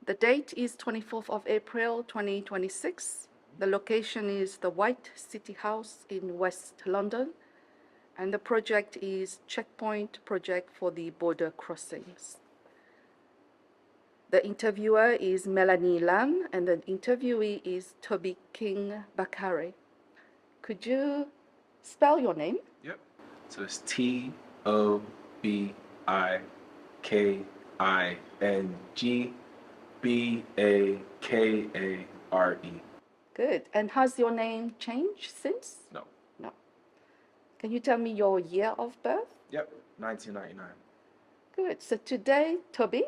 The date is 24th of April 2026. The location is the White City House in West London. And the project is Checkpoint Project for the Border Crossings. The interviewer is Melanie Lam, and the interviewee is Tobi King Bakare. Could you spell your name? Yep. So it's TOBIKINGBAKARE. Good. And has your name changed since? No. No. Can you tell me your year of birth? Yep. 1999. Good. So today, Tobi,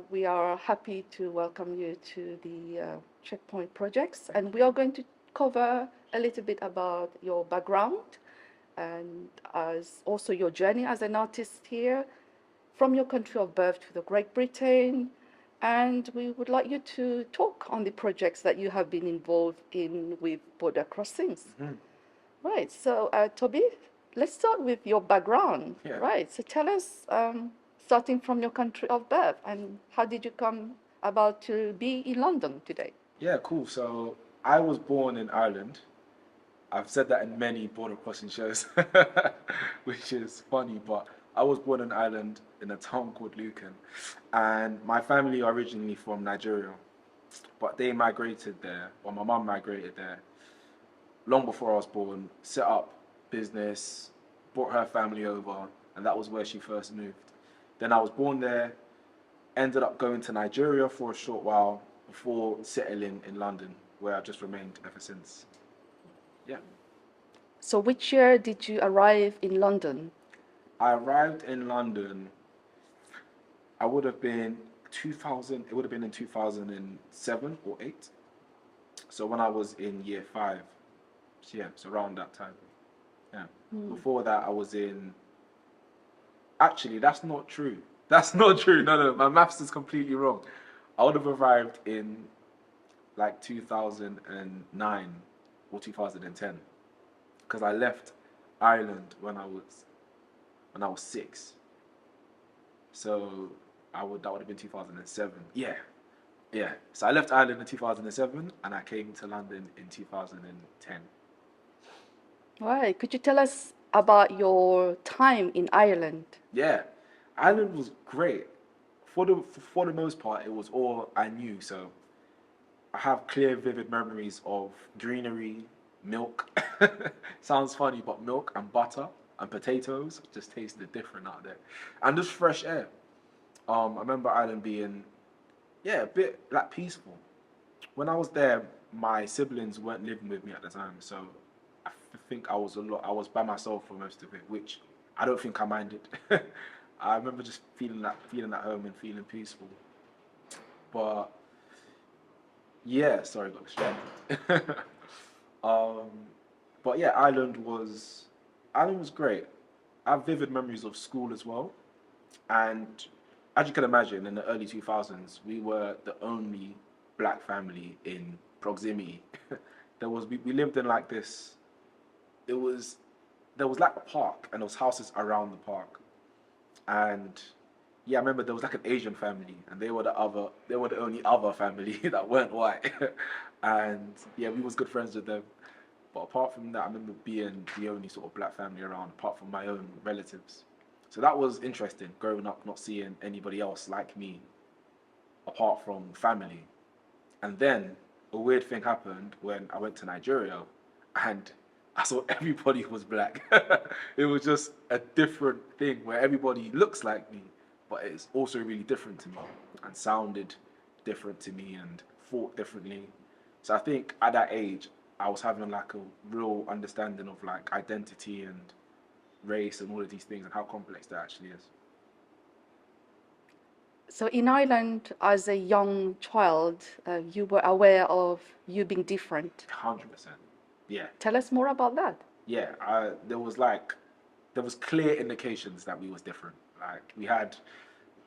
we are happy to welcome you to the Checkpoint projects, and we are going to cover a little bit about your background and as also your journey as an artist here from your country of birth to the Great Britain. And we would like you to talk on the projects that you have been involved in with border crossings. Right. So, Tobi, let's start with your background. Yeah. Right. So tell us, starting from your country of birth, and how did you come about to be in London today? Yeah, cool. So I was born in Ireland. I've said that in many border crossing shows, which is funny, but I was born in Ireland in a town called Lucan. And my family are originally from Nigeria, but they migrated there, or my mum migrated there long before I was born, set up business, brought her family over, and that was where she first moved. Then I was born there, ended up going to Nigeria for a short while before settling in London, where I've just remained ever since. Yeah. So which year did you arrive in London? I arrived in London, I would have been 2000, it would have been in 2007 or 8. So when I was in year 5. So yeah, so around that time. Yeah. Before that, I was in. Actually, that's not true. That's not true. No, my maths is completely wrong. I would have arrived in like 2009 or 2010 because I left Ireland when I was 6. So that would have been 2007. Yeah. So I left Ireland in 2007 and I came to London in 2010. Right. Could you tell us about your time in Ireland? Yeah, Ireland was great. For the most part, it was all I knew. So I have clear, vivid memories of greenery, milk. Sounds funny, but milk and butter and potatoes just tasted different out there, and just fresh air. I remember Ireland being, yeah, a bit like peaceful. When I was there, my siblings weren't living with me at the time, so think I was by myself for most of it, which I don't think I minded. I remember just feeling at home and feeling peaceful. But yeah, sorry, got distracted. um, but yeah, Ireland was great. I have vivid memories of school as well, and as you can imagine, in the early 2000s, we were the only black family in proximity. We lived in like this. There was like a park, and there was houses around the park, and yeah, I remember there was like an Asian family, and they were the only other family that weren't white, and yeah, we was good friends with them. But apart from that, I remember being the only sort of black family around, apart from my own relatives. So that was interesting, growing up not seeing anybody else like me, apart from family. And then a weird thing happened when I went to Nigeria, and I saw everybody was black. It was just a different thing where everybody looks like me, but it's also really different to me and sounded different to me and thought differently. So I think at that age, I was having like a real understanding of like identity and race and all of these things and how complex that actually is. So in Ireland, as a young child, you were aware of you being different. 100%. Yeah. Tell us more about that. Yeah, there was clear indications that we was different. Like we had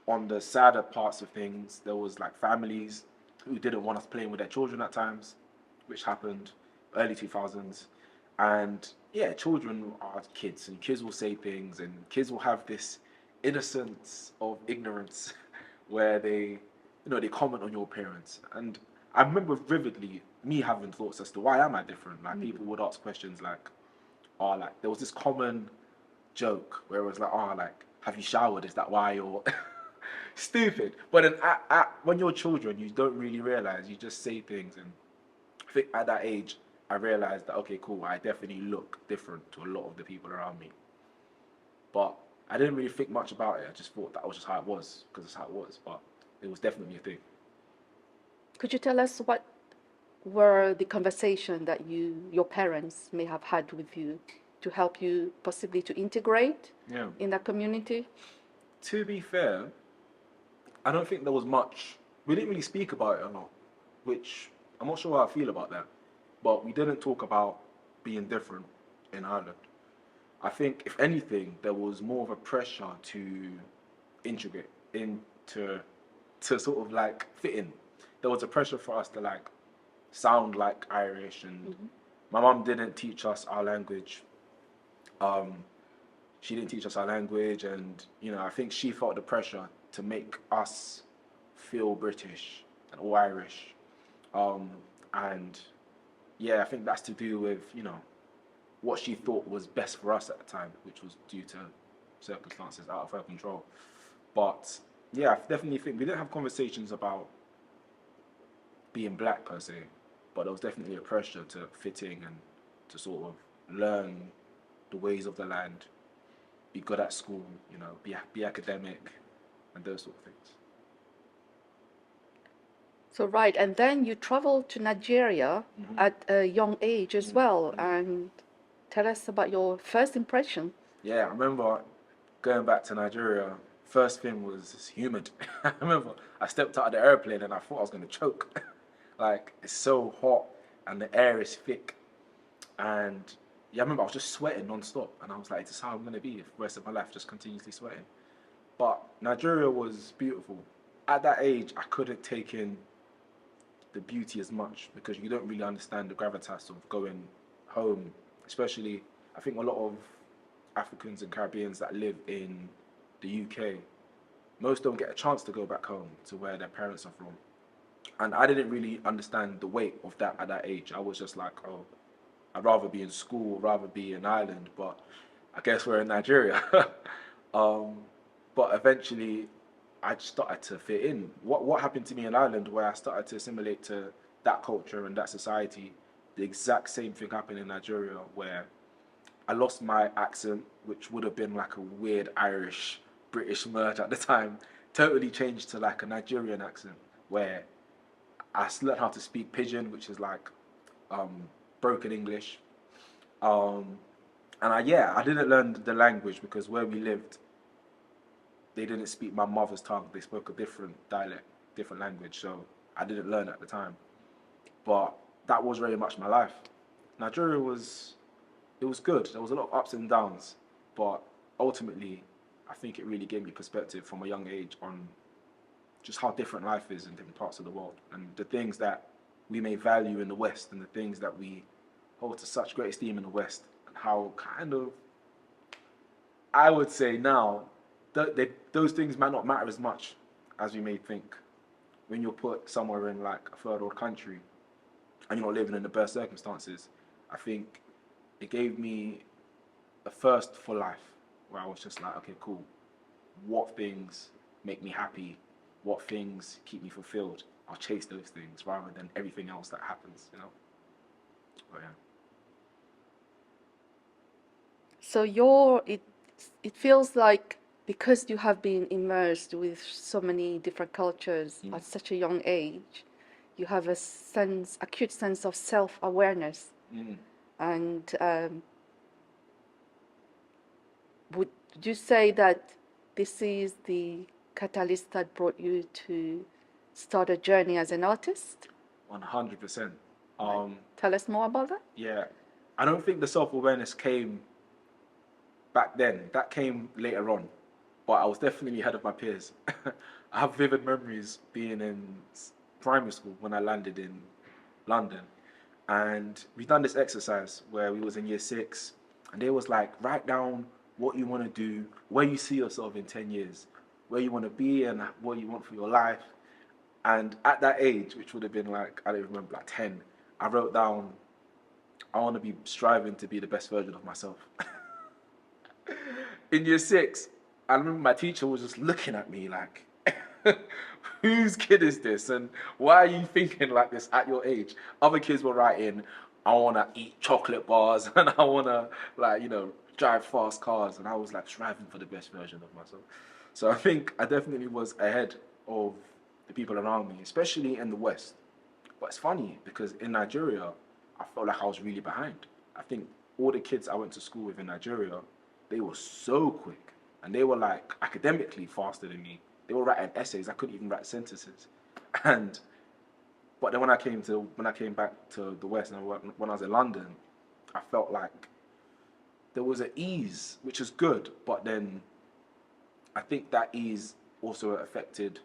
on the sadder parts of things, there was like families who didn't want us playing with their children at times, which happened early 2000s. And yeah, children are kids, and kids will say things, and kids will have this innocence of ignorance where you know, they comment on your appearance. And I remember vividly me having thoughts as to why am I different? Like people would ask questions like, oh, like there was this common joke where it was like, oh, like, have you showered? Is that why you're stupid? But then when you're children, you don't really realize. You just say things, and I think at that age, I realized that okay, cool, I definitely look different to a lot of the people around me. But I didn't really think much about it. I just thought that was just how it was because it's how it was. But it was definitely a thing. Could you tell us what were the conversation that your parents may have had with you to help you possibly to integrate Yeah. in that community? To be fair, I don't think there was much. We didn't really speak about it a lot, which I'm not sure how I feel about that. But we didn't talk about being different in Ireland. I think, if anything, there was more of a pressure to integrate into to sort of like fit in. There was a pressure for us to like sound like Irish, and my mum didn't teach us our language. Um, she didn't teach us our language, and you know, I think she felt the pressure to make us feel British and all Irish. Um, and yeah, I think that's to do with, you know, what she thought was best for us at the time, which was due to circumstances out of her control. But yeah, I definitely think we didn't have conversations about being black per se, but there was definitely a pressure to fit in and to sort of learn the ways of the land, be good at school, you know, be academic, and those sort of things. So right, and then you traveled to Nigeria at a young age as well, and tell us about your first impression. Yeah, I remember going back to Nigeria. First thing was it's humid. I remember I stepped out of the airplane and I thought I was gonna choke. Like it's so hot and the air is thick, and yeah, I remember I was just sweating non-stop, and I was like, "This is how I'm gonna be for the rest of my life, just continuously sweating." But Nigeria was beautiful. At that age, I couldn't take in the beauty as much because you don't really understand the gravitas of going home. Especially, I think a lot of Africans and Caribbeans that live in the UK, most don't get a chance to go back home to where their parents are from. And I didn't really understand the weight of that at that age. I was just like, oh, I'd rather be in school, rather be in Ireland, but I guess we're in Nigeria. um, but eventually, I just started to fit in. What happened to me in Ireland, where I started to assimilate to that culture and that society, the exact same thing happened in Nigeria, where I lost my accent, which would have been like a weird Irish British merge at the time, totally changed to like a Nigerian accent, where I learned how to speak Pidgin, which is like um, broken English. Um, and I didn't learn the language because where we lived, they didn't speak my mother's tongue. They spoke a different dialect, different language. So I didn't learn at the time. But that was very much my life. Nigeria was, it was good. There was a lot of ups and downs, but ultimately, I think it really gave me perspective from a young age on just how different life is in different parts of the world, and the things that we may value in the West and the things that we hold to such great esteem in the West, and how kind of, I would say now, those things might not matter as much as we may think. When you're put somewhere in like a third world country and you're not living in the best circumstances, I think it gave me a thirst for life where I was just like, okay, cool. What things make me happy? What things keep me fulfilled? I'll chase those things rather than everything else that happens, you know? But yeah. So it feels like because you have been immersed with so many different cultures at such a young age, you have a acute sense of self-awareness. Mm. And would you say that this is the catalyst that brought you to start a journey as an artist? 100%. Tell us more about that. Yeah. I don't think the self-awareness came back then. That came later on. But I was definitely ahead of my peers. I have vivid memories being in primary school when I landed in London. And we done this exercise where we was in year 6, and they was like, write down what you want to do, where you see yourself in 10 years, where you want to be and what you want for your life. And at that age, which would have been like, I don't remember, like 10, I wrote down, I want to be striving to be the best version of myself. In year six, I remember my teacher was just looking at me like, whose kid is this? And why are you thinking like this at your age? Other kids were writing, I want to eat chocolate bars and I want to, like, drive fast cars. And I was like striving for the best version of myself. So I think I definitely was ahead of the people around me, especially in the West. But it's funny because in Nigeria, I felt like I was really behind. I think all the kids I went to school with in Nigeria, they were so quick. And they were like academically faster than me. They were writing essays. I couldn't even write sentences. And but then when I came back to the West and when I was in London, I felt like there was an ease, which is good. But then I think that ease also affected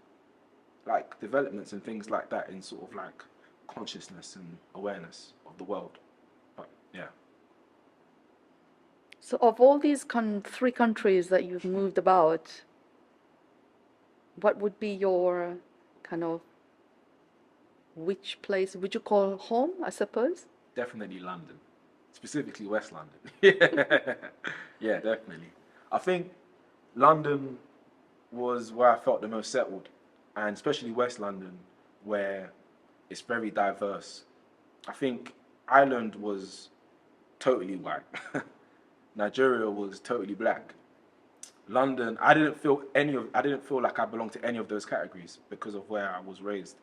like developments and things like that in sort of like consciousness and awareness of the world. But yeah. So of all these three countries that you've moved about, what would be your kind of, which place would you call home, I suppose? Definitely London, specifically West London. Yeah, yeah, definitely. I think London was where I felt the most settled, and especially West London, where it's very diverse. I think Ireland was totally white. Nigeria was totally black. London, I didn't feel like I belonged to any of those categories because of where I was raised.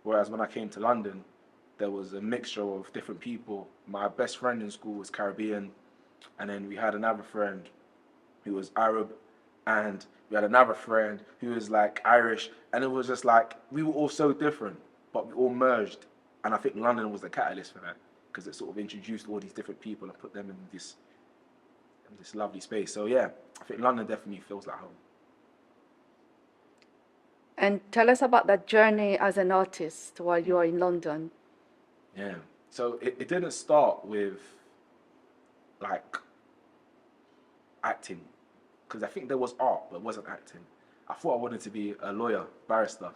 Whereas when I came to London, there was a mixture of different people. My best friend in school was Caribbean, and then we had another friend who was Arab, and we had another friend who was like Irish, and it was just like we were all so different, but we all merged. And I think London was the catalyst for that because it sort of introduced all these different people and put them in this lovely space. So yeah, I think London definitely feels like home. And tell us about that journey as an artist while you are in London. Yeah. So it didn't start with like acting, because I think there was art, but it wasn't acting. I thought I wanted to be a lawyer, barrister,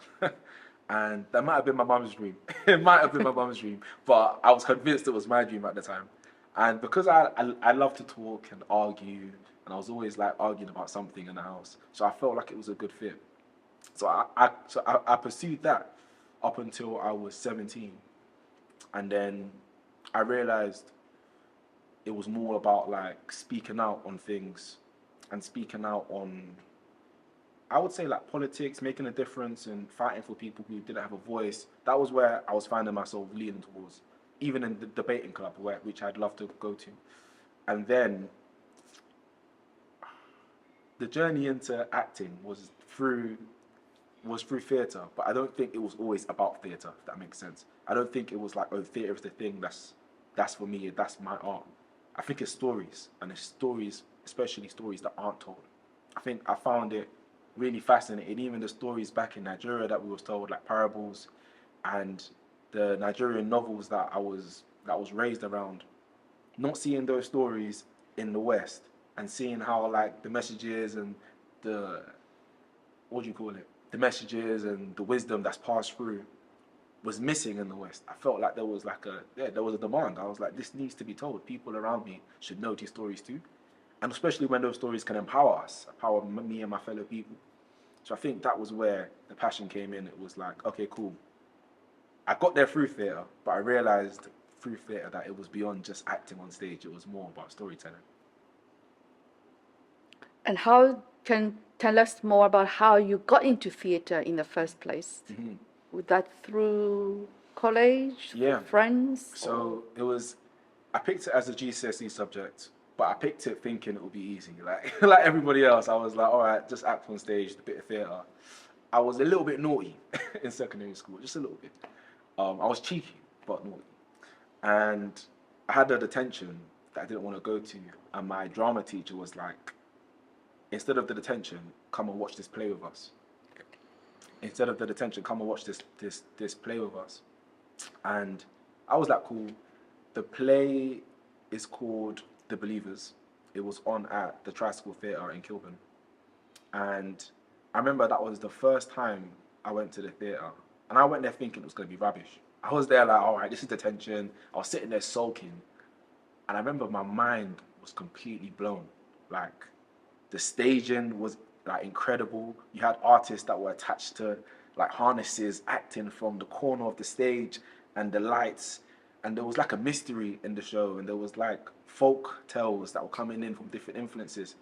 and that might have been my mum's dream. It might have been my mum's dream, but I was convinced it was my dream at the time. And because I love to talk and argue, and I was always like arguing about something in the house, so I felt like it was a good fit. So I pursued that up until I was 17, and then I realized it was more about like speaking out on things and speaking out on, I would say, like politics, making a difference and fighting for people who didn't have a voice. That was where I was finding myself leaning towards, even in the debating club, which I'd love to go to. And then the journey into acting was through theatre, but I don't think it was always about theatre, if that makes sense. I don't think it was like, oh, theatre is the thing that's for me, that's my art. I think it's stories, and it's stories, especially stories that aren't told. I think I found it really fascinating, even the stories back in Nigeria that we was told, like parables, and the Nigerian novels that was raised around. Not seeing those stories in the West and seeing how like the messages and the, what do you call it? The messages and the wisdom that's passed through was missing in the West. I felt like there was like there was a demand. I was like, this needs to be told. People around me should know these stories too, and especially when those stories can empower us, empower me and my fellow people. So I think that was where the passion came in. It was like, okay, cool. I got there through theatre, but I realized through theatre that it was beyond just acting on stage. It was more about storytelling. And how can tell us more about how you got into theatre in the first place? Mm-hmm. Was that through college, Yeah. friends? So it was, I picked it as a GCSE subject, but I picked it thinking it would be easy. Like like everybody else, I was like, all right, just act on stage, a bit of theatre. I was a little bit naughty in secondary school, just a little bit. I was cheeky, but naughty. And I had a detention that I didn't want to go to, and my drama teacher was like, instead of the detention, come and watch this play with us. Instead of the detention, come and watch this play with us. And I was like, cool. The play is called The Believers. It was on at the Tricycle Theatre in Kilburn. And I remember that was the first time I went to the theatre. And I went there thinking it was going to be rubbish. I was there like, all right, this is detention. I was sitting there sulking. And I remember my mind was completely blown. Like, the staging was like incredible. You had artists that were attached to like harnesses acting from the corner of the stage and the lights. And there was like a mystery in the show, and there was like folk tales that were coming in from different influences.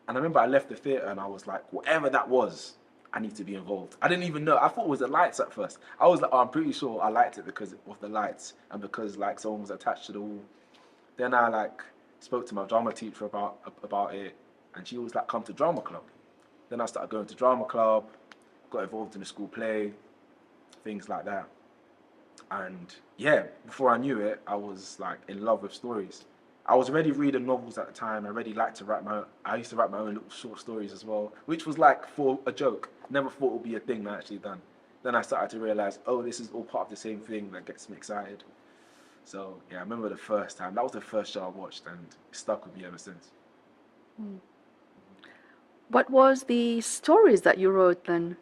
And I remember I left the theatre and I was like, whatever that was, I need to be involved. I didn't even know. I thought it was the lights at first. I was like, oh, I'm pretty sure I liked it because of the lights and because like someone was attached to the wall. Then I like spoke to my drama teacher about it, and she was like, come to drama club. Then I started going to drama club, got involved in the school play, things like that. And yeah, before I knew it, I was like in love with stories. I was already reading novels at the time. I already liked to write I used to write my own little short stories as well, which was like for a joke. Never thought it would be a thing that I actually done. Then I started to realize, oh, this is all part of the same thing that gets me excited. So yeah, I remember the first time. That was the first show I watched, and it stuck with me ever since. What was the stories that you wrote then?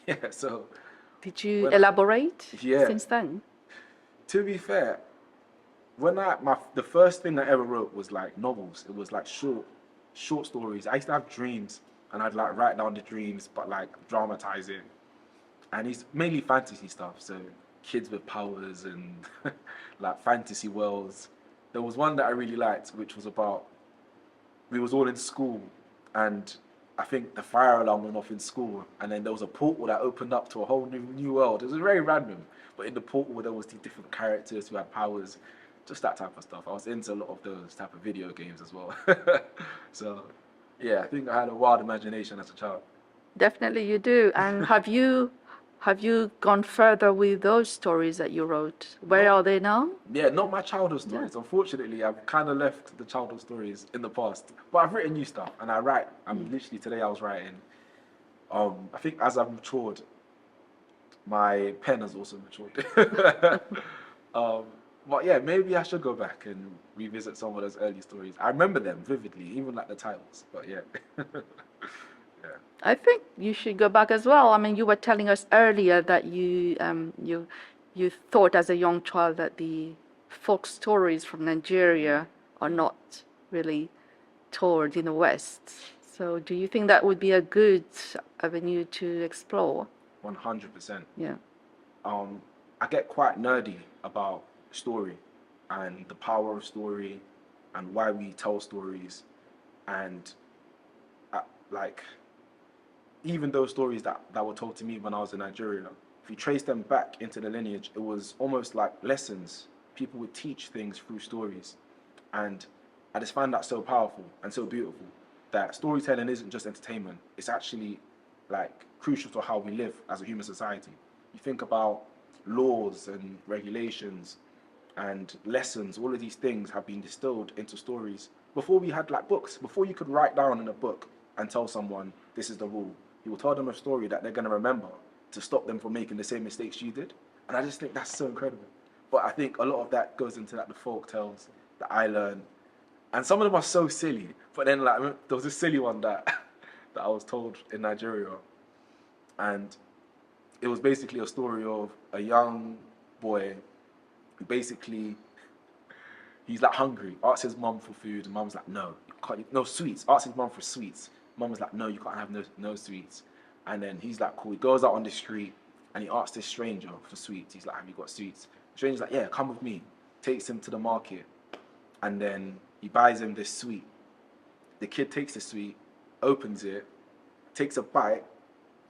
Yeah, so Did you when, elaborate yeah, since then? to be fair, when the first thing I ever wrote was like novels. It was like short stories. I used to have dreams, and I'd like write down the dreams, but like dramatize it. And it's mainly fantasy stuff. So kids with powers and like fantasy worlds. There was one that I really liked, which was about we was all in school, and I think the fire alarm went off in school, and then there was a portal that opened up to a whole new world. It was very random, but in the portal there was these different characters who had powers, just that type of stuff. I was into a lot of those type of video games as well. So, yeah, I think I had a wild imagination as a child. Definitely you do. And have you gone further with those stories that you wrote? Where Not, are they now? yeah, not my childhood Yeah. stories. Unfortunately, I've kind of left the childhood stories in the past. But I've written new stuff, and I write. I'm literally today I was writing. I think as I've matured, my pen has also matured. um, but yeah, maybe I should go back and revisit some of those early stories. I remember them vividly, even like the titles. But yeah, yeah. I think you should go back as well. I mean, you were telling us earlier that you thought as a young child that the folk stories from Nigeria are not really told in the West. So do you think that would be a good avenue to explore? 100%. Yeah. I get quite nerdy about story and the power of story and why we tell stories, and like even those stories that were told to me when I was in Nigeria, if you trace them back into the lineage, it was almost like lessons. People would teach things through stories. And I just find that so powerful and so beautiful that storytelling isn't just entertainment. It's actually like crucial to how we live as a human society. You think about laws and regulations and lessons, all of these things have been distilled into stories. Before we had like books, before you could write down in a book and tell someone this is the rule, you will tell them a story that they're going to remember to stop them from making the same mistakes you did. And I just think that's so incredible. But I think a lot of that goes into like the folk tales that I learned. And some of them are so silly. But then like there was this silly one that that I was told in Nigeria. And it was basically a story of a young boy who basically he's like hungry, asks his mum for food, and mum's like, no, you can't, no sweets. Asks his mum for sweets. Mum was like, no, you can't have no sweets. And then he's like, cool. He goes out on the street and he asks this stranger for sweets. He's like, have you got sweets? The stranger's like, yeah, come with me. Takes him to the market, and then he buys him this sweet. The kid takes the sweet, opens it, takes a bite,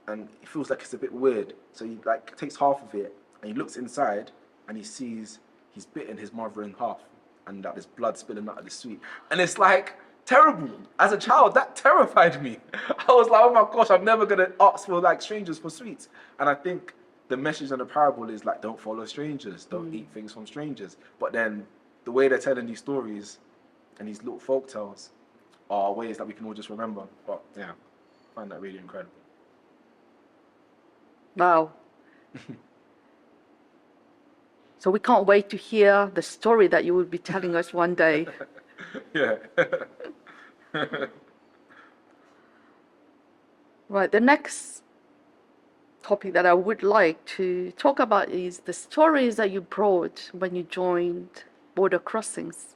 and it feels like it's a bit weird. So he like takes half of it and he looks inside and he sees he's bitten his mother in half, and that there's blood spilling out of the sweet. And it's like terrible. As a child, that terrified me. I was like, oh my gosh, I'm never gonna ask for like strangers for sweets. And I think the message in the parable is like, don't follow strangers, don't eat things from strangers. But then the way they're telling these stories and these little folk tales are ways that we can all just remember. But yeah, I find that really incredible. Wow. So we can't wait to hear the story that you will be telling us one day. Yeah. Right, the next topic that I would like to talk about is the stories that you brought when you joined Border Crossings.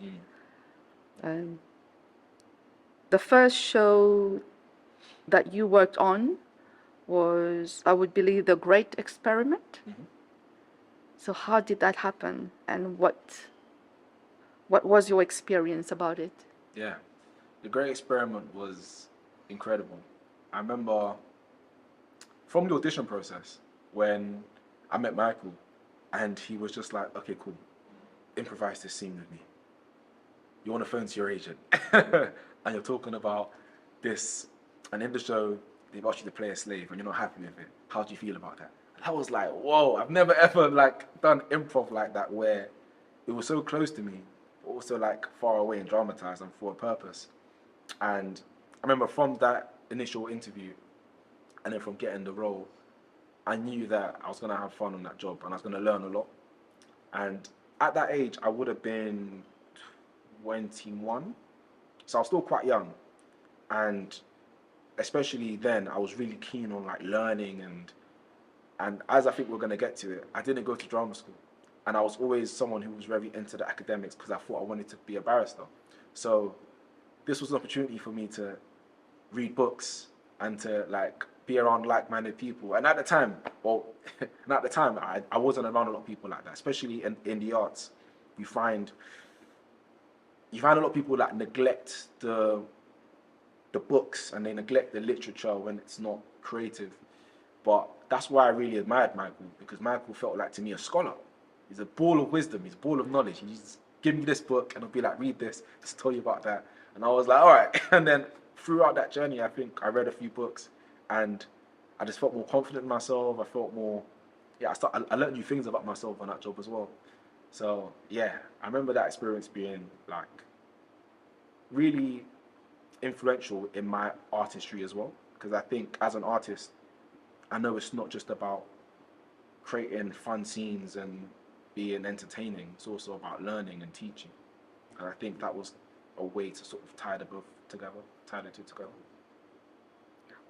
Um, the first show that you worked on was, I would believe, The Great Experiment. So how did that happen, and what was your experience about it? Yeah, the Great Experiment was incredible. I remember from the audition process when I met Michael, and he was just like, "Okay, cool, improvise this scene with me. You want to phone to your agent, and you're talking about this, and in the show they've asked you to play a slave, and you're not happy with it. How do you feel about that?" And I was like, "Whoa! I've never ever like done improv like that, where it was so close to me, but also like far away and dramatized and for a purpose." And I remember from that initial interview, and then from getting the role, I knew that I was gonna have fun on that job, and I was gonna learn a lot. And at that age, I would have been 21, so I was still quite young, and especially then, I was really keen on like learning, and as I think we're gonna get to it, I didn't go to drama school, and I was always someone who was very into the academics because I thought I wanted to be a barrister. So this was an opportunity for me to read books and to like be around like-minded people. And at the time, well, and at the time, I wasn't around a lot of people like that, especially in the arts. You find a lot of people that neglect the books and they neglect the literature when it's not creative. But that's why I really admired Michael, because Michael felt like to me a scholar. He's a ball of wisdom, he's a ball of knowledge. He just give me this book and I'll be like, read this, just tell you about that. And I was like, all right. And then throughout that journey, I think I read a few books and I just felt more confident in myself. I felt more, yeah, I learned new things about myself on that job as well. So yeah, I remember that experience being like really influential in my artistry as well. Because I think as an artist, I know it's not just about creating fun scenes and being entertaining. It's also about learning and teaching. And I think that was a way to sort of tie the both together, tie the two together.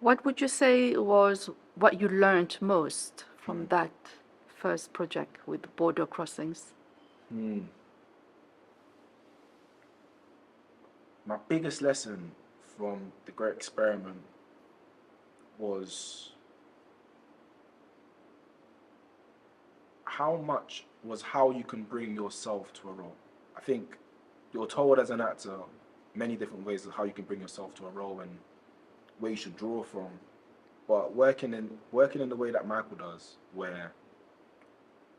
What would you say was what you learned most from that first project with Border Crossings? My biggest lesson from the Great Experiment was how you can bring yourself to a role. I think you're told as an actor many different ways of how you can bring yourself to a role and where you should draw from. But working in the way that Michael does, where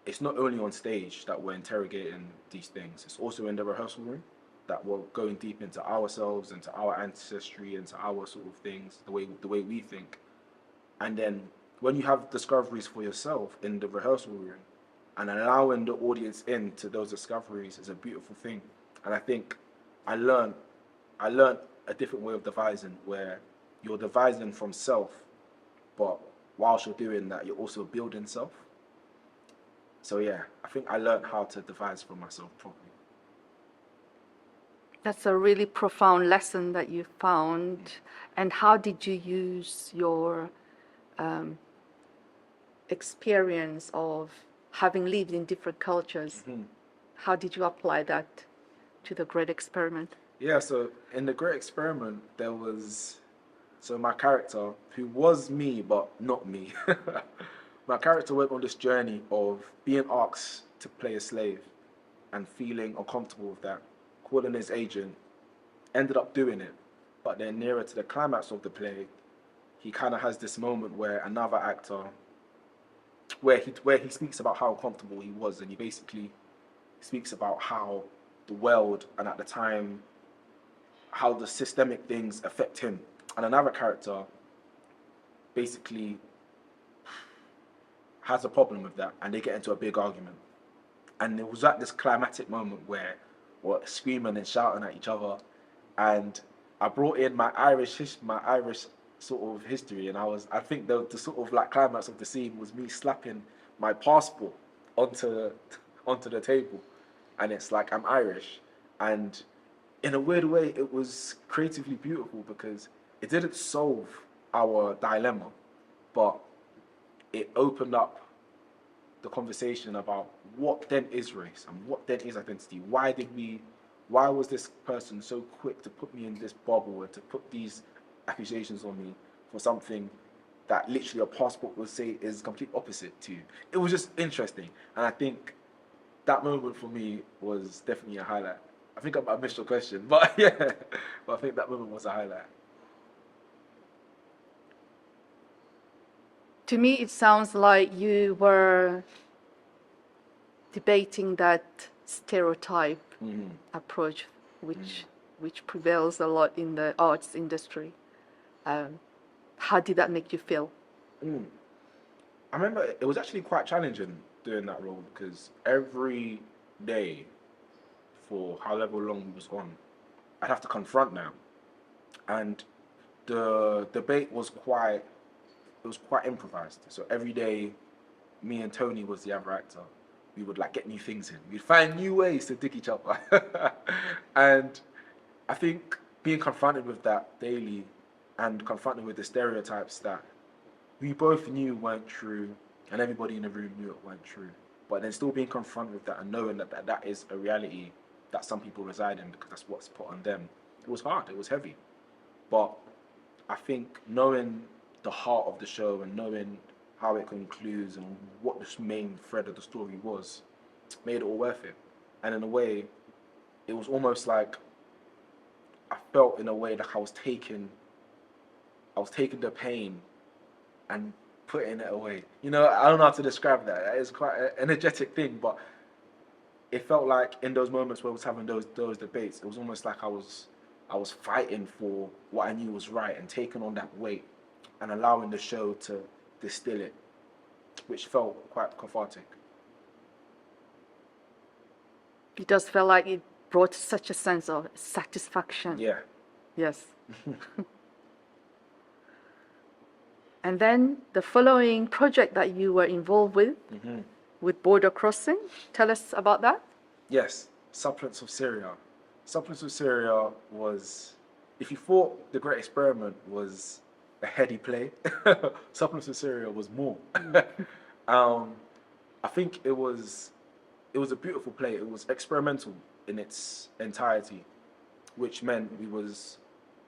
it's not only on stage that we're interrogating these things, it's also in the rehearsal room that we're going deep into ourselves, into our ancestry, into our sort of things, the way we think. And then when you have discoveries for yourself in the rehearsal room and allowing the audience into those discoveries is a beautiful thing. And I think I learned a different way of devising, where you're devising from self, but whilst you're doing that, you're also building self. So yeah, I think I learned how to devise from myself properly. That's a really profound lesson that you found. And how did you use your experience of having lived in different cultures? How did you apply that to the Great Experiment? Yeah, so in the Great Experiment, so my character, who was me but not me, my character went on this journey of being asked to play a slave and feeling uncomfortable with that, calling his agent, ended up doing it. But then nearer to the climax of the play, he kind of has this moment where another actor, where he speaks about how comfortable he was, and he basically speaks about how the world and at the time how the systemic things affect him. And another character basically has a problem with that, and they get into a big argument. And it was at this climatic moment where we're screaming and shouting at each other, and I brought in my Irish sort of history, and I think the sort of like climax of the scene was me slapping my passport onto the table, and it's like I'm Irish, and in a weird way it was creatively beautiful because it didn't solve our dilemma, but it opened up the conversation about what then is race and what then is identity. Why was this person so quick to put me in this bubble and to put these accusations on me for something that literally a passport would say is complete opposite to? It was just interesting, and I think that moment for me was definitely a highlight. I think I missed your question, but yeah, but I think that moment was a highlight. To me, it sounds like you were debating that stereotype approach, which prevails a lot in the arts industry. How did that make you feel? I remember it was actually quite challenging doing that role because every day for however long we was on, I'd have to confront them, and the debate was quite improvised. So every day, me and Tony was the other actor. We would like get new things in. We'd find new ways to dig each other, and I think being confronted with that daily, and confronted with the stereotypes that we both knew weren't true, and everybody in the room knew it weren't true, but then still being confronted with that and knowing that is a reality that some people reside in because that's what's put on them. It was hard. It was heavy, but I think knowing the heart of the show and knowing how it concludes and what the main thread of the story was made it all worth it. And in a way, it was almost like I felt in a way like I was taking the pain and putting it away. You know, I don't know how to describe that. It's quite an energetic thing, but it felt like in those moments where I was having those debates, it was almost like I was fighting for what I knew was right and taking on that weight and allowing the show to distill it, which felt quite cathartic. It does feel like it brought such a sense of satisfaction. Yeah. Yes. And then the following project that you were involved with Border Crossing. Tell us about that. Yes, Suppliants of Syria. Suppliants of Syria was, if you thought The Great Experiment was a heady play, Suppliants of Syria was more. I think it was a beautiful play. It was experimental in its entirety, which meant we was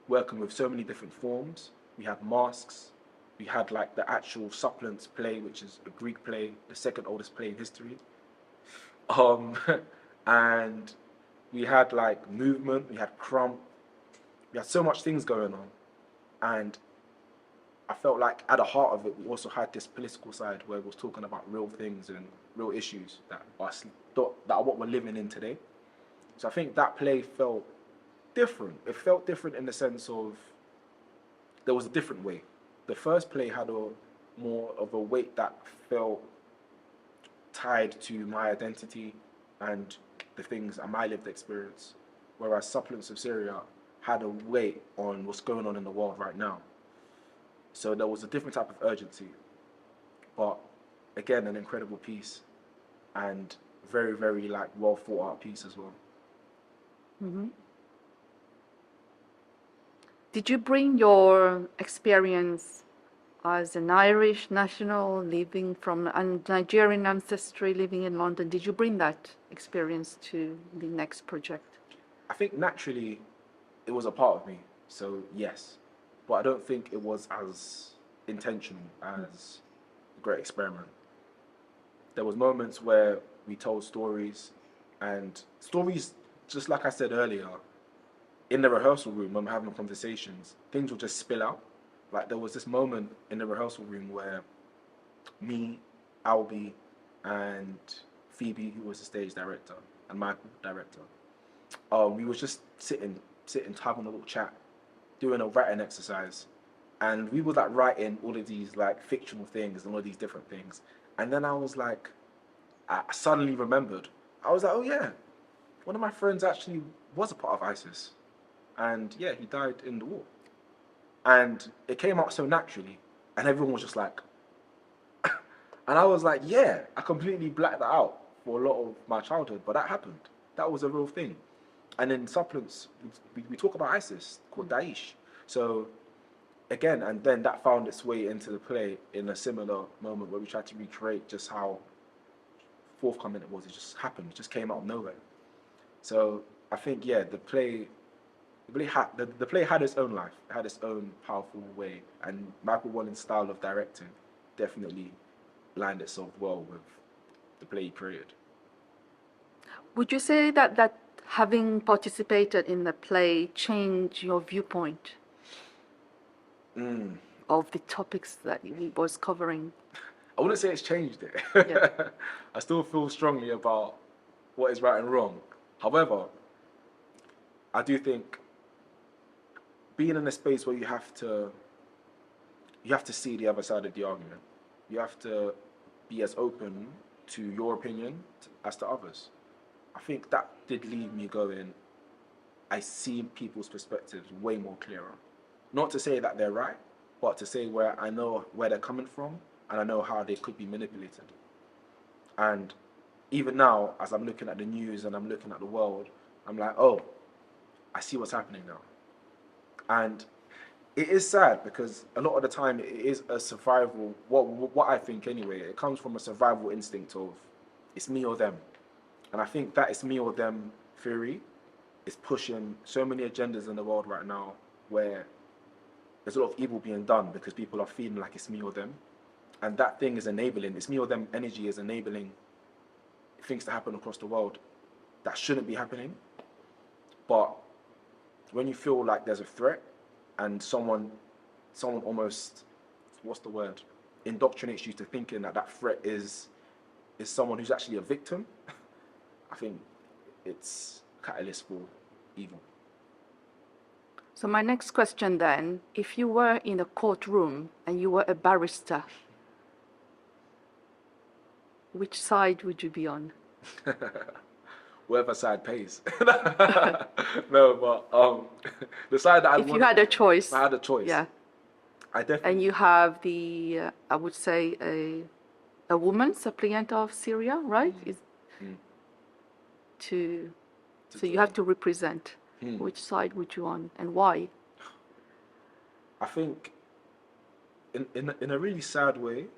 working with so many different forms. We had masks. We had like the actual Suppliants play, which is a Greek play, the second oldest play in history. And we had like movement, we had crump, we had so much things going on. And I felt like at the heart of it, we also had this political side where it was talking about real things and real issues that are what we're living in today. So I think that play felt different. It felt different in the sense of there was a different way. The first play had more of a weight that felt tied to my identity and the things and my lived experience, whereas Suppliants of Syria had a weight on what's going on in the world right now. So there was a different type of urgency, but again, an incredible piece and very, very like well thought out piece as well. Mm-hmm. Did you bring your experience as an Irish national living from a Nigerian ancestry living in London? Did you bring that experience to the next project? I think naturally it was a part of me, so yes, but I don't think it was as intentional as The Great Experiment. There was moments where we told stories, and stories, just like I said earlier, in the rehearsal room when we're having conversations, things will just spill out. Like there was this moment in the rehearsal room where me, Albie, and Phoebe, who was the stage director, and Michael, director, we was just sitting, having a little chat, doing a writing exercise, and we were like writing all of these like fictional things and all these different things, and then I was like, I suddenly remembered. I was like, oh yeah, one of my friends actually was a part of ISIS, and yeah, he died in the war. And it came out so naturally, and everyone was just like, and I was like, yeah, I completely blacked that out for a lot of my childhood, but that happened. That was a real thing. And in Suppliants, we talk about ISIS, called Daesh. So again, and then that found its way into the play in a similar moment where we tried to recreate just how forthcoming it was. It just happened. It just came out of nowhere. So I think, yeah, the play had its own life. It had its own powerful way, and Michael Wallen's style of directing definitely lined itself well with the play he created. Would you say that having participated in the play changed your viewpoint of the topics that he was covering? I wouldn't say it's changed it. Yeah. I still feel strongly about what is right and wrong. However, I do think being in a space where you have to see the other side of the argument. You have to be as open to your opinion as to others. I think that did leave me going, I see people's perspectives way more clearer. Not to say that they're right, but to say where I know where they're coming from and I know how they could be manipulated. And even now, as I'm looking at the news and I'm looking at the world, I'm like, oh, I see what's happening now. And it is sad because a lot of the time it is a survival, what I think anyway, it comes from a survival instinct of it's me or them. And I think that it's me or them theory is pushing so many agendas in the world right now where there's a lot of evil being done because people are feeling like it's me or them. And that thing is enabling, it's me or them energy is enabling things to happen across the world that shouldn't be happening. But when you feel like there's a threat and someone almost, what's the word, indoctrinates you to thinking that that threat is someone who's actually a victim, I think it's a catalyst for evil. So my next question then, if you were in a courtroom and you were a barrister, which side would you be on? Whoever side pays. No, but the side that I'd If you had a choice. I had a choice. Yeah. I definitely. And you have I would say, a woman, suppliant of Syria, right? So you have to represent. Which side would you on and why? I think in a really sad way,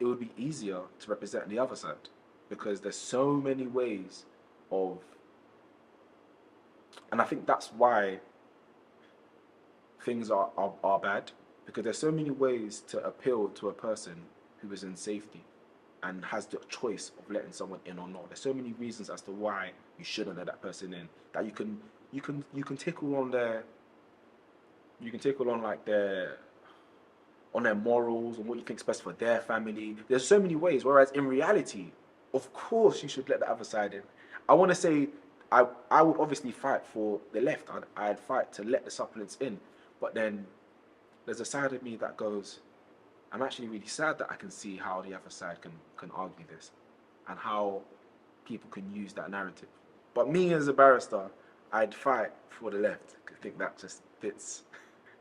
it would be easier to represent the other side because there's so many ways of, and I think that's why things are bad, because there's so many ways to appeal to a person who is in safety and has the choice of letting someone in or not. There's so many reasons as to why you shouldn't let that person in, that you can tickle on their morals and what you think's best for their family. There's so many ways, whereas in reality, of course you should let the other side in. I want to say I would obviously fight for the left. I'd fight to let the supplicants in, but then there's a side of me that goes, I'm actually really sad that I can see how the other side can argue this and how people can use that narrative. But me as a barrister, I'd fight for the left. I think that just fits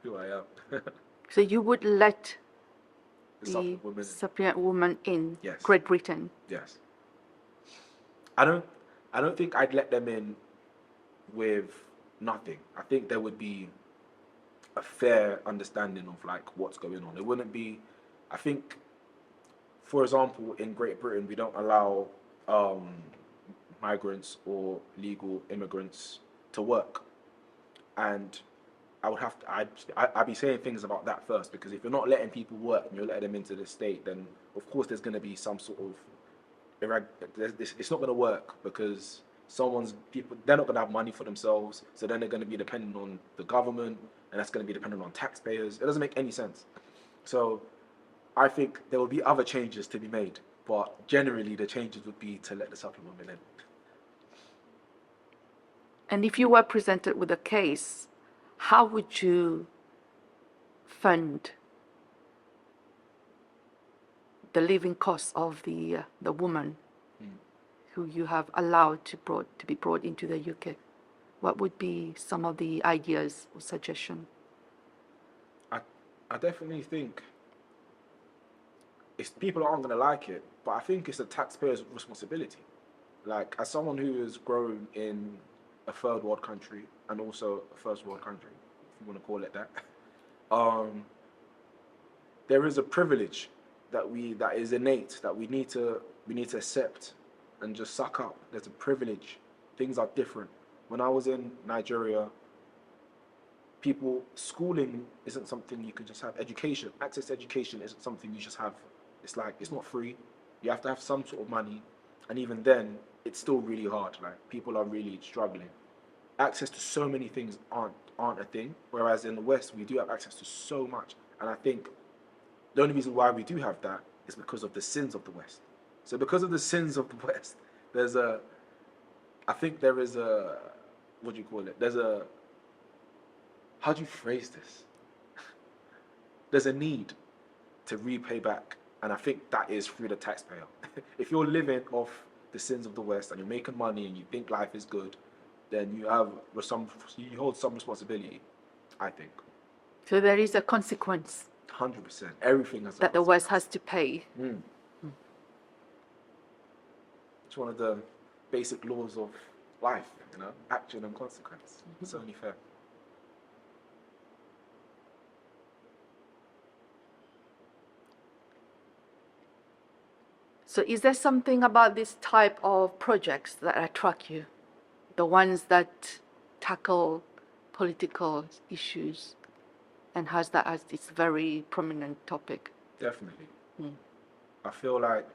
who I am. So you would let The the suppliant woman in. Yes. Great Britain? Yes. I don't think I'd let them in with nothing. I think there would be a fair understanding of like what's going on. It wouldn't be, I think, for example, in Great Britain, we don't allow migrants or legal immigrants to work. And I'd be saying things about that first, because if you're not letting people work and you're letting them into the state, then of course there's going to be some sort of it's not going to work, because they're not going to have money for themselves, so then they're going to be dependent on the government, and that's going to be dependent on taxpayers. It doesn't make any sense. So I think there will be other changes to be made, but generally the changes would be to let the supplement women in. And if you were presented with a case, how would you fund the living costs of the woman who you have allowed to be brought into the UK? What would be some of the ideas or suggestions? I definitely think people aren't going to like it, but I think it's the taxpayer's responsibility. Like, as someone who has grown in a third world country and also a first world country, if you want to call it that, um, there is a privilege that is innate that we need to accept and just suck up. There's a privilege. Things are different. When I was in Nigeria, schooling isn't something you can just have. Education, access to education isn't something you just have. It's like, it's not free. You have to have some sort of money, and even then, it's still really hard. Like, people are really struggling. Access to so many things aren't a thing. Whereas in the West, we do have access to so much, and I think the only reason why we do have that is because of the sins of the West. So because of the sins of the West, I think there is a, what do you call it? How do you phrase this? There's a need to repay back, and I think that is through the taxpayer. If you're living off the sins of the West and you're making money and you think life is good, then you hold some responsibility, I think. So there is a consequence 100%. Everything has a that the West has to pay. It's one of the basic laws of life, action and consequence. It's only fair. So is there something about this type of projects that attract you? The ones that tackle political issues and has that as this very prominent topic? Definitely. I feel like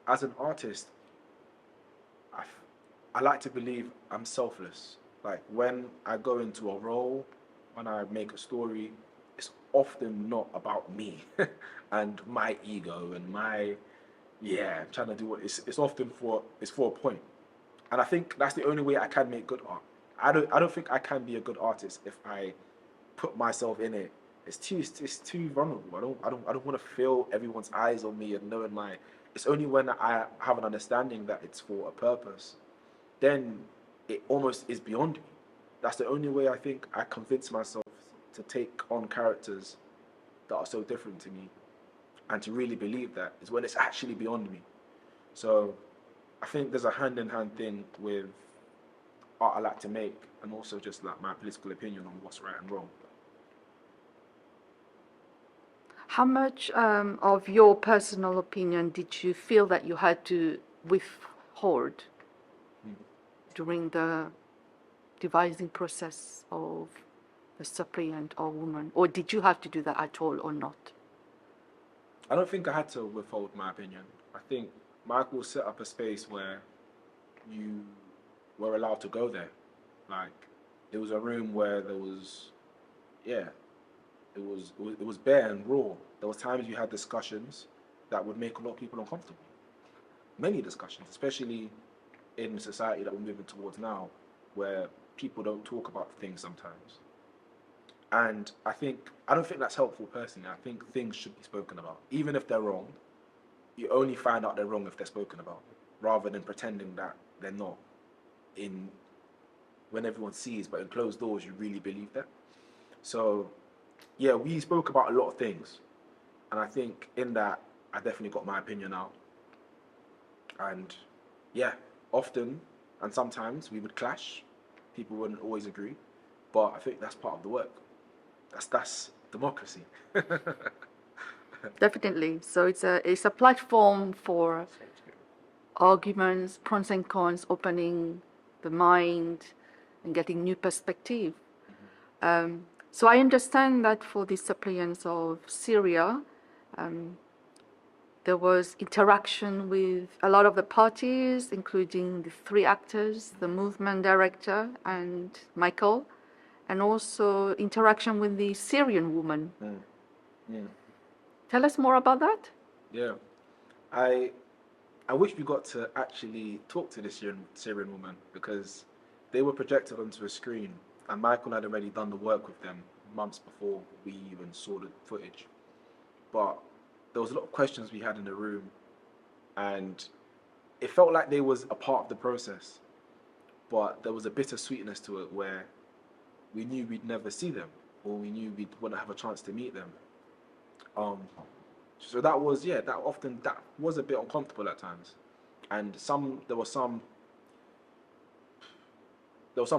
as an artist, I like to believe I'm selfless. Like, when I go into a role, when I make a story, it's often not about me and my ego and trying to do what it's often for a point. And I think that's the only way I can make good art. I don't think I can be a good artist if I put myself in it. It's too vulnerable. I don't want to feel everyone's eyes on me and knowing it's only when I have an understanding that it's for a purpose, then it almost is beyond me. That's the only way I think I convince myself to take on characters that are so different to me, and to really believe that is when it's actually beyond me. So I think there's a hand-in-hand thing with art I like to make, and also just like my political opinion on what's right and wrong. How much of your personal opinion did you feel that you had to withhold during the devising process of the suppliant or woman? Or did you have to do that at all or not? I don't think I had to withhold my opinion. I think Michael set up a space where you were allowed to go there. Like, it was a room where there was, it was bare and raw. There was times you had discussions that would make a lot of people uncomfortable. Many discussions, especially in the society that we're moving towards now, where people don't talk about things sometimes. And I don't think that's helpful personally. I think things should be spoken about. Even if they're wrong, you only find out they're wrong if they're spoken about, rather than pretending that they're not when everyone sees, but in closed doors you really believe that. So yeah, we spoke about a lot of things, and I think in that I definitely got my opinion out. And yeah, often and sometimes we would clash. People wouldn't always agree, but I think that's part of the work. That's democracy. Definitely. So it's a platform for arguments, pros and cons, opening the mind and getting new perspective. So I understand that for the suppliants of Syria, there was interaction with a lot of the parties, including the three actors, the movement director and Michael, and also interaction with the Syrian woman. Yeah. Tell us more about that. Yeah. I wish we got to actually talk to this Syrian woman, because they were projected onto a screen, and Michael had already done the work with them months before we even saw the footage. But there was a lot of questions we had in the room, and it felt like they was a part of the process, but there was a bittersweetness to it where we knew we'd never see them, or we knew we wouldn't have a chance to meet them. So that was that was a bit uncomfortable at times, and there were some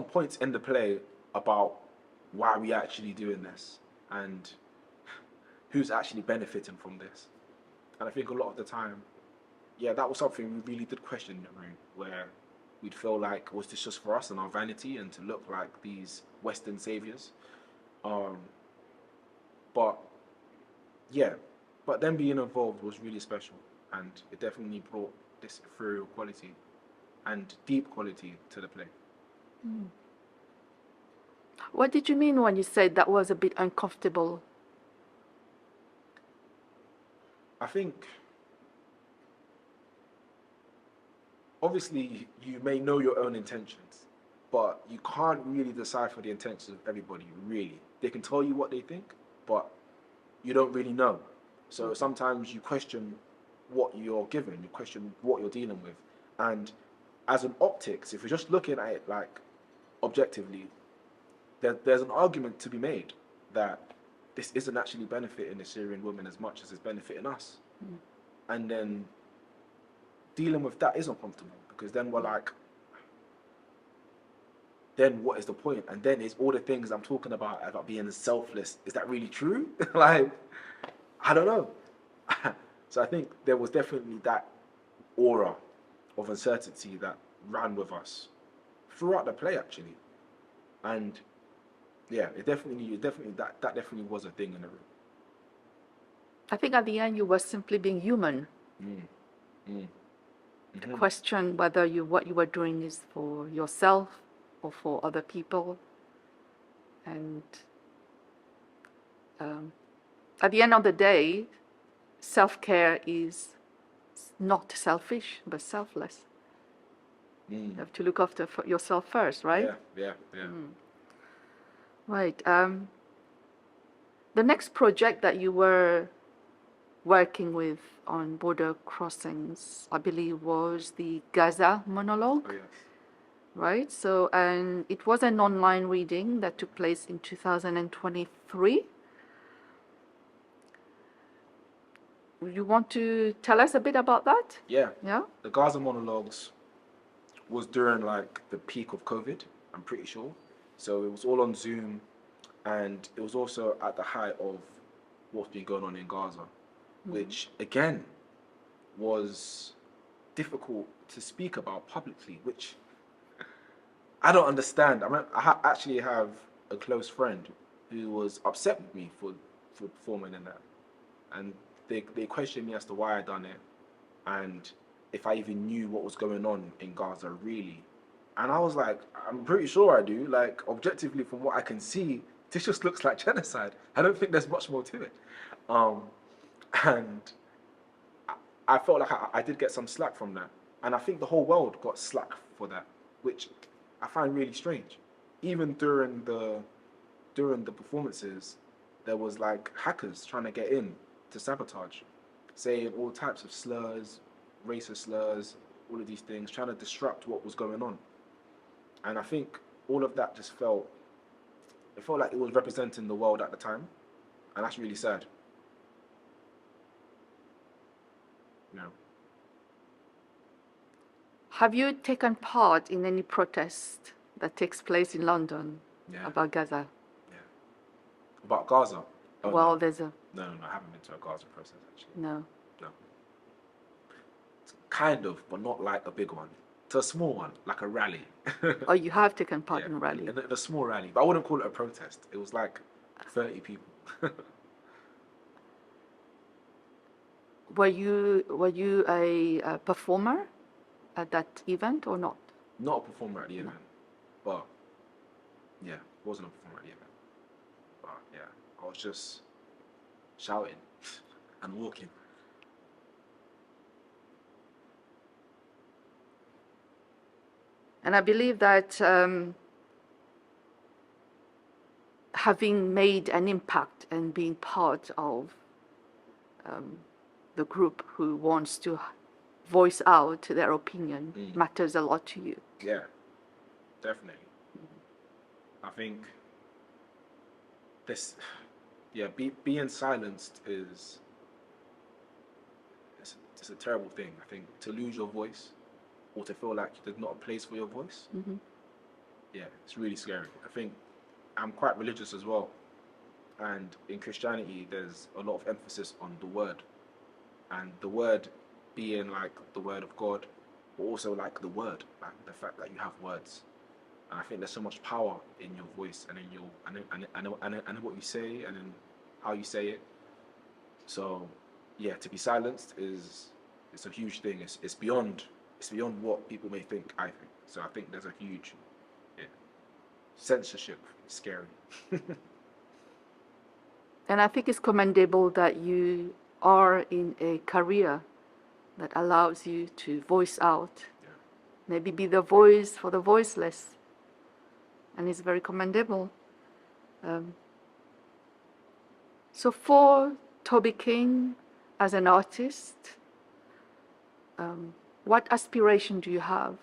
points in the play about why are we actually doing this, and who's actually benefiting from this. And I think a lot of the time, yeah, that was something we really did question in the room, where we'd feel like, was this just for us and our vanity and to look like these Western saviors? Um, but yeah, but then being involved was really special, and it definitely brought this ethereal quality and deep quality to the play. What did you mean when you said that was a bit uncomfortable? I think, obviously, you may know your own intentions, but you can't really decipher the intentions of everybody, really. They can tell you what they think, but you don't really know. So sometimes you question what you're given, you question what you're dealing with. And as an optics, if you're just looking at it like objectively, there's an argument to be made that this isn't actually benefiting the Syrian women as much as it's benefiting us. And then dealing with that is uncomfortable, because then we're like, then what is the point? And then it's all the things I'm talking about being selfless. Is that really true? Like, I don't know. So I think there was definitely that aura of uncertainty that ran with us throughout the play, actually. And yeah, it definitely that definitely was a thing in the room. I think at the end you were simply being human. To question whether what you were doing is for yourself or for other people. And at the end of the day, self-care is not selfish, but selfless. You have to look after yourself first, right? Yeah. Right. The next project that you were working with on border crossings, I believe, was the Gaza monologue. Oh, yes. Right? So, and it was an online reading that took place in 2023. You want to tell us a bit about that? Yeah. Yeah? The Gaza monologues was during like the peak of COVID, I'm pretty sure. So it was all on Zoom, and it was also at the height of what's been going on in Gaza, which again was difficult to speak about publicly, which I don't understand. I mean, actually have a close friend who was upset with me for performing in that, and they questioned me as to why I done it, and if I even knew what was going on in Gaza really. And I was like, I'm pretty sure I do. Like, objectively, from what I can see, this just looks like genocide. I don't think there's much more to it. And I felt like I did get some slack from that. And I think the whole world got slack for that, which I find really strange. Even during the performances, there was like hackers trying to get in to sabotage, saying all types of slurs, racist slurs, all of these things, trying to disrupt what was going on. And I think all of that just felt like it was representing the world at the time, and that's really sad. You know. Have you taken part in any protest that takes place in London about Gaza? Yeah. About Gaza? Oh, well, no. there's a... No, I haven't been to a Gaza protest, actually. No. No. Kind of, but not like a big one. It's a small one, like a rally. Oh, you have taken part in a rally? In a small rally, but I wouldn't call it a protest. It was like 30 people. Were you a performer at that event or not? Not a performer at the event, but yeah, wasn't a performer at the event. But yeah, I was just shouting and walking. And I believe that having made an impact and being part of the group who wants to voice out their opinion matters a lot to you. Yeah, definitely. I think this, being silenced is it's a terrible thing. I think to lose your voice or to feel like there's not a place for your voice, yeah, it's really scary. I think I'm quite religious as well, and in Christianity, there's a lot of emphasis on the word, and the word being like the word of God, but also like the word, like the fact that you have words. And I think there's so much power in your voice and in your and what you say and in how you say it. So yeah, to be silenced is it's a huge thing. It's beyond what people may think. I think so. I think there's a huge yeah, censorship. It's scary. And I think it's commendable that you are in a career that allows you to voice out, Yeah. maybe be the voice for the voiceless. And it's very commendable. So for Tobi King as an artist, what aspiration do you have?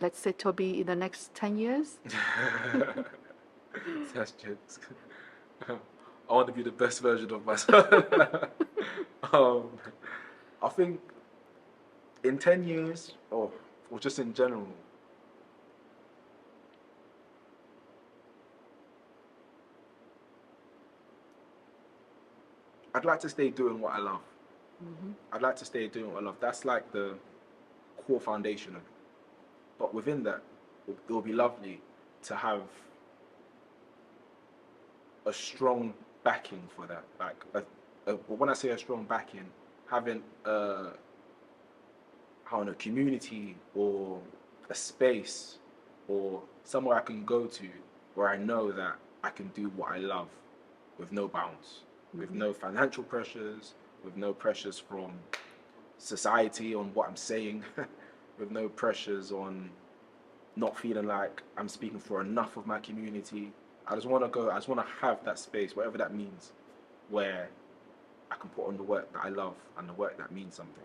Let's say, Tobi, in the next 10 years? That's jokes. I want to be the best version of myself. um, I think in 10 years, or just in general, I'd like to stay doing what I love. I'd like to stay doing what I love. That's like the core foundation of it. But within that, it will be lovely to have a strong backing for that. Like, when I say a strong backing, having a community or a space or somewhere I can go to where I know that I can do what I love with no bounds, with no financial pressures, with no pressures from society on what I'm saying, with no pressures on not feeling like I'm speaking for enough of my community. I just want to have that space, whatever that means, where I can put on the work that I love and the work that means something.